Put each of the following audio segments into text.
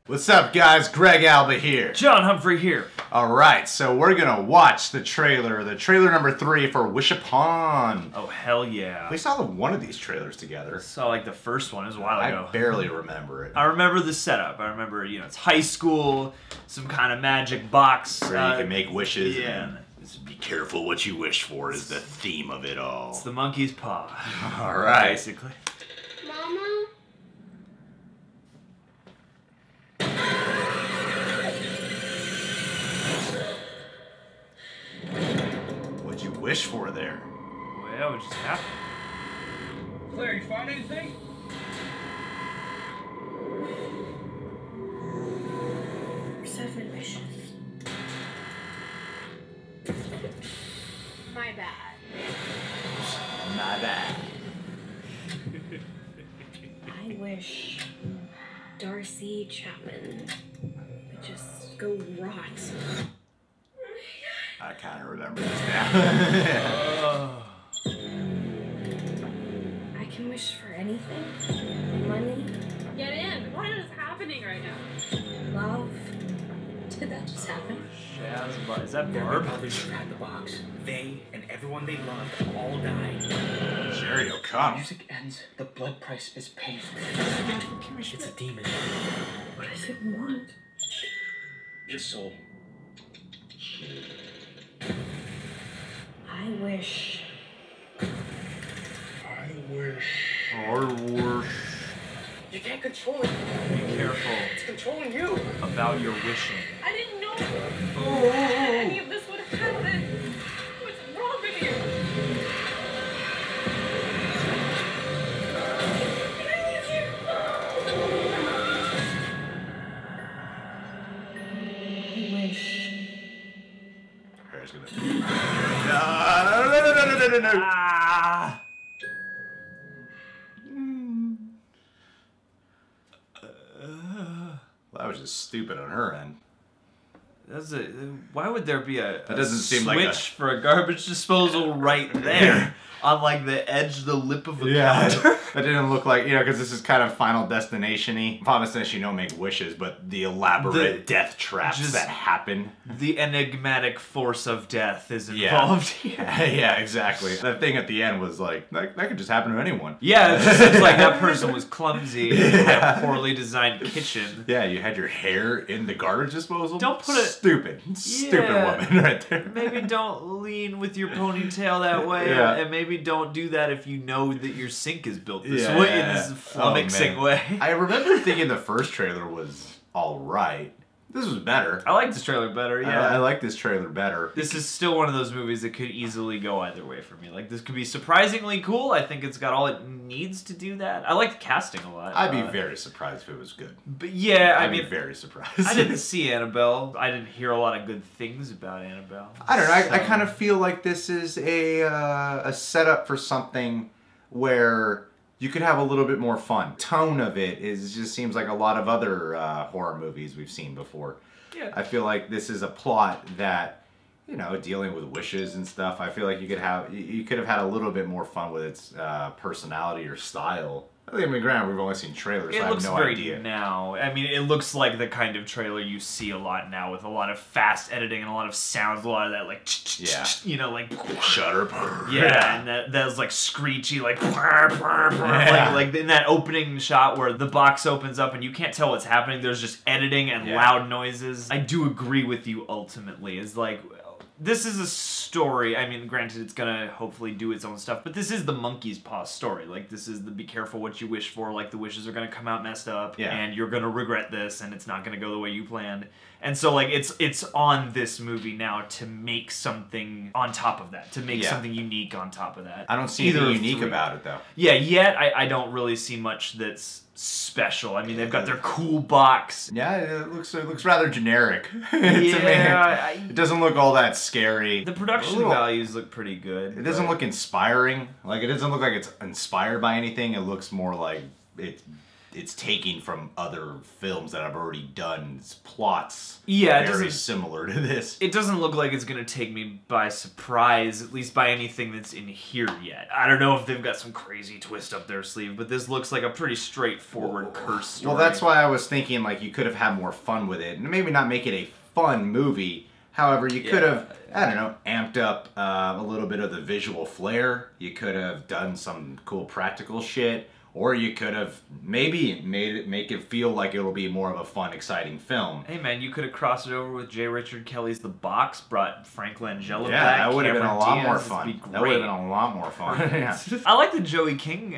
What's up, guys? Greg Alba here. John Humphrey here. Alright, so we're gonna watch the trailer number 3 for Wish Upon. Oh, hell yeah. We saw one of these trailers together. I saw like the first one, it was a while ago. I barely remember it. I remember the setup. I remember, you know, it's high school, some kind of magic box. Where you can make wishes. Yeah. And be careful what you wish for is the theme of it all. It's the monkey's paw. Alright. Basically. Mama? What'd you wish for there? Well, what just happened? Claire, you find anything? Seven wishes. My bad. My bad. I wish Darcy Chapman would just go rot. I kind of remember this now. I can wish for anything. Money, Get in! What is happening right now? love. Did that just happen? Shazbot. Is that Their Barb? brothers had the box. They and everyone they loved all died. Jerry O'Connell. Music ends, the blood price is paid. It's a demon. What does it want? Your soul. I wish. You can't control it. Be careful It's controlling you. about your wishing. I didn't know any of this would happen. What's wrong with you? I wish. Harry's gonna. No. Ah! Well, that was just stupid on her end. That's a, why would there be a doesn't seem switch like a- for a garbage disposal right there on like the edge, the lip of the counter? That didn't look like, because this is kind of Final Destination-y. Final Destination, you don't make wishes, but the elaborate death traps just- that happen. The enigmatic force of death is Yeah. involved here. Yeah, exactly. That thing at the end was like, that could just happen to anyone. Yeah, it just seems like that person was clumsy and had a poorly designed kitchen. Yeah, you had your hair in the garbage disposal. Don't put it- Stupid woman right there. Maybe don't lean with your ponytail that way, Yeah. and maybe don't do that if you know that your sink is built this Yeah. way, in this flummoxing man. way. I remember thinking the first trailer was alright. This was better. I like this trailer better, yeah. I like this trailer better. This is still one of those movies that could easily go either way for me. Like, this could be surprisingly cool. I think it's got all it needs to do that. I like the casting a lot. I'd be very surprised if it was good. But yeah, I'd I mean, be very surprised. I didn't see Annabelle. I didn't hear a lot of good things about Annabelle. I don't know. I kind of feel like this is a setup for something where you could have a little bit more fun. Tone of it just seems like a lot of other horror movies we've seen before. Yeah. I feel like this is a plot that, dealing with wishes and stuff. I feel like you could have had a little bit more fun with its personality or style. I mean, granted, we've only seen trailers, so I It have looks no very idea. now. I mean, it looks like the kind of trailer you see a lot now with a lot of fast editing and a lot of sounds, a lot of that like, Yeah. like Shutter. yeah, and that's like screechy, like like in that opening shot where the box opens up and you can't tell what's happening. There's just editing and loud noises. I do agree with you. Ultimately, is like. This is a story. I mean, granted, it's gonna hopefully do its own stuff, but this is the monkey's paw story. Like, this is the be careful what you wish for. Like, the wishes are gonna come out messed up, and you're gonna regret this, and it's not gonna go the way you planned. And so, like, it's on this movie now to make something on top of that, to make something unique on top of that. I don't see anything unique about it, though. Yeah, yet I don't really see much that's special. I mean, they've got their cool box. Yeah, it looks rather generic to me. It doesn't look all that scary. The production values look pretty good. It doesn't look inspiring. Like, it doesn't look like it's inspired by anything. It looks more like it's it's taking from other films that I've already done. Its plots Yeah, it very doesn't- similar to this. It doesn't look like it's going to take me by surprise, at least by anything that's in here yet. I don't know if they've got some crazy twist up their sleeve, but this looks like a pretty straightforward curse story. Well, that's why I was thinking, like, you could have had more fun with it. And maybe not make it a fun movie. However, you could have, I don't know, amped up a little bit of the visual flair. You could have done some cool practical shit. Or you could have maybe make it feel like it'll be more of a fun, exciting film. Hey man, you could have crossed it over with J. Richard Kelly's The Box, brought Frank Langella Yeah, back. that would have been a lot Cameron more Diaz, fun. it'd be That would have great. been a lot more fun. Yeah. I like that Joey King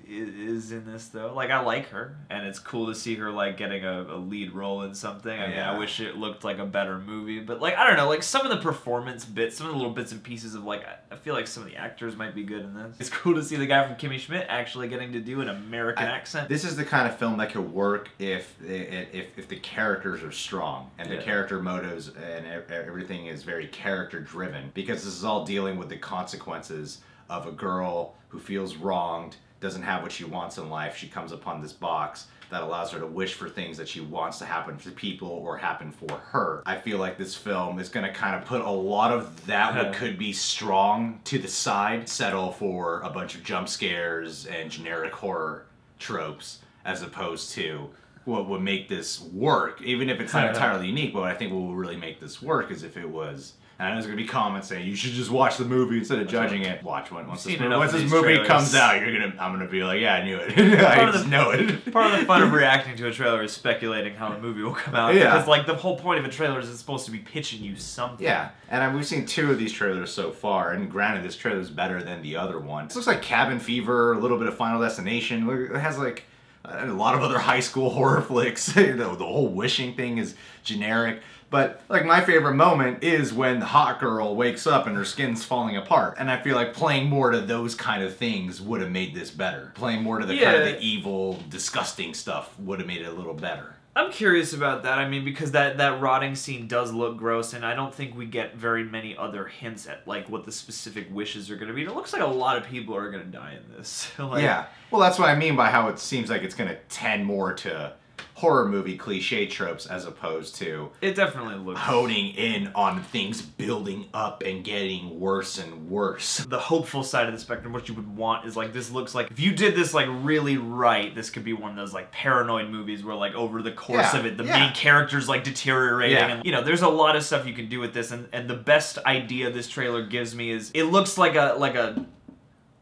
is in this though. Like I like her, and it's cool to see her like getting a lead role in something. I mean, Yeah. I wish it looked like a better movie, but like I don't know, like some of the performance bits, some of the little bits and pieces of like I feel like some of the actors might be good in this. It's cool to see the guy from Kimmy Schmidt actually getting to do an American accent. This is the kind of film that could work if the characters are strong and the Yeah. character motives and everything is very character driven, because this is all dealing with the consequences of a girl who feels wronged, doesn't have what she wants in life. She comes upon this box that allows her to wish for things that she wants to happen to people or happen for her. I feel like this film is going to kind of put a lot of that what could be strong to the side, settle for a bunch of jump scares and generic horror tropes, as opposed to what would make this work, even if it's not entirely unique. But what I think what will really make this work is if it was, and I know there's gonna be comments saying you should just watch the movie instead of judging it. Watch once Seen this enough once of this these movie trailers. comes out, I'm gonna be like, yeah, I knew it. I just know it. Part of the fun of reacting to a trailer is speculating how the movie will come out. Yeah. Because like the whole point of a trailer is it's supposed to be pitching you something. Yeah, and we've seen 2 of these trailers so far, and granted, this trailer's better than the other one. This looks like Cabin Fever, a little bit of Final Destination. Look, it has like a lot of other high school horror flicks. The whole wishing thing is generic. But like my favorite moment is when the hot girl wakes up and her skin's falling apart. And I feel like playing more to those kind of things would have made this better. Playing more to the kind of the evil, disgusting stuff would have made it a little better. I'm curious about that. I mean, because that rotting scene does look gross, and I don't think we get very many other hints at like what the specific wishes are going to be. And it looks like a lot of people are going to die in this. Like, yeah. Well, that's what I mean by how it seems like it's going to tend more to horror movie cliche tropes as opposed to it definitely looks honing in on things building up and getting worse and worse. the hopeful side of the spectrum. What you would want is like this looks like if you did this like really right, this could be one of those like paranoid movies where like over the course Yeah, of it the yeah. main character's like deteriorating, Yeah. and you know there's a lot of stuff you can do with this, and the best idea this trailer gives me is it looks like a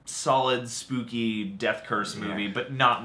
solid spooky Death Curse movie, but not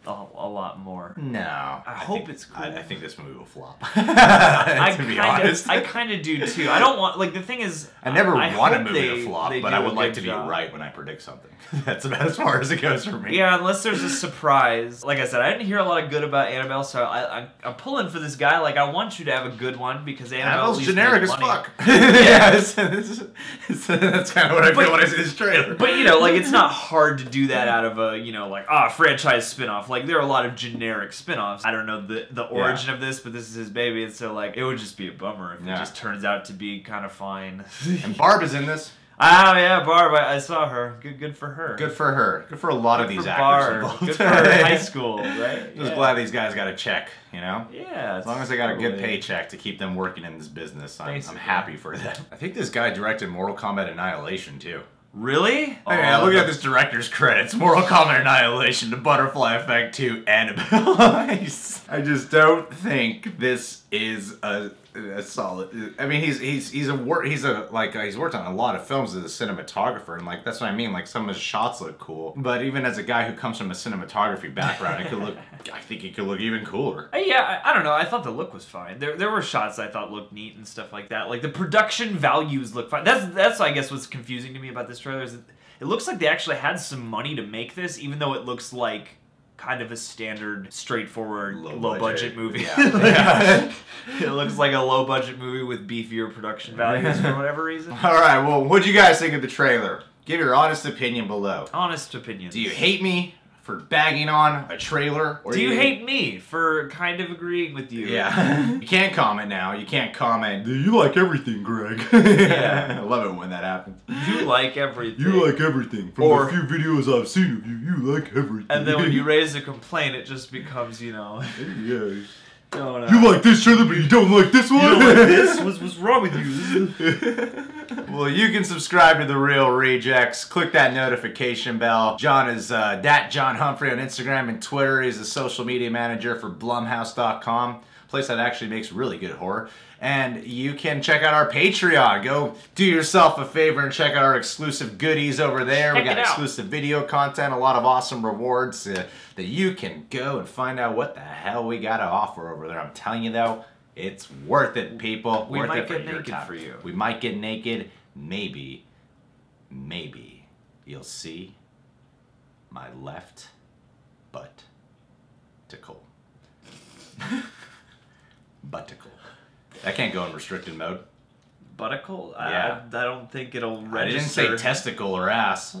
a lot more. No. I hope think it's cool. I think this movie will flop. I to be honest. kind of do too. I don't want like the thing is I never want a hope movie they- to flop, they but do I a would like good to be job. right when I predict something. That's about as far as it goes for me. Yeah, unless there's a surprise. Like I said, I didn't hear a lot of good about Annabelle, so I'm pulling for this guy. Like I want you to have a good one because Annabelle at Annabelle's least generic made as money. fuck. Yeah, that's kind of what I feel when I see this trailer. But you know, like it's not hard to do that out of a franchise spin-off. Like there are a lot of generic spin-offs. I don't know the origin of this, but this is his baby, and so like it would just be a bummer if it just turns out to be kind of fine. And Barb is in this. Oh yeah, Barb, I saw her. Good for her. Good for her. Good for a lot of Good these for actors Barb. involved. Good for her high school, right? Just glad these guys got a check, you know? Yeah. As long as they got a good paycheck to keep them working in this business, I'm happy for them. I think this guy directed Mortal Kombat Annihilation, too. Really? Hey, man, look at this director's credits. Mortal Kombat Annihilation, The Butterfly Effect 2, Annabelle. I just don't think this is a solid. I mean, he's worked on a lot of films as a cinematographer, and like that's what I mean. Like some of his shots look cool, but even as a guy who comes from a cinematography background, it could look. I think it could look even cooler. Yeah, I don't know. I thought the look was fine. There were shots I thought looked neat and stuff like that. Like the production values look fine. That's I guess what's confusing to me about this trailer is that it looks like they actually had some money to make this, even though it looks like kind of a standard, straightforward, low budget movie. Yeah. It looks like a low budget movie with beefier production values for whatever reason. All right. Well, what'd you guys think of the trailer? Give your honest opinion below. Honest opinion. Do you hate me for bagging on a trailer. Or Do you hate me for kind of agreeing with you? Yeah. You can't comment now. You can't comment. You like everything, Greg. Yeah. I love it when that happens. You like everything. You like everything. From the few videos I've seen of you, you like everything. And then when you raise a complaint, it just becomes, you know... Yeah. Don't, you like this trailer, but you don't like this one? You don't like this? What's wrong with you? Well, you can subscribe to The Real Rejects. Click that notification bell. John is that John Humphrey on Instagram and Twitter. He's a social media manager for Blumhouse.com, a place that actually makes really good horror. And you can check out our Patreon. Go do yourself a favor and check out our exclusive goodies over there. We got exclusive video content, a lot of awesome rewards that you can go and find out what the hell we got to offer over there. I'm telling you though, it's worth it, people. We worth might it get naked for you. We might get naked. Maybe you'll see my left butt-tickle. Butt-tickle. I can't go in restricted mode. Butticle? Yeah. I don't think it'll register. I didn't say testicle or ass.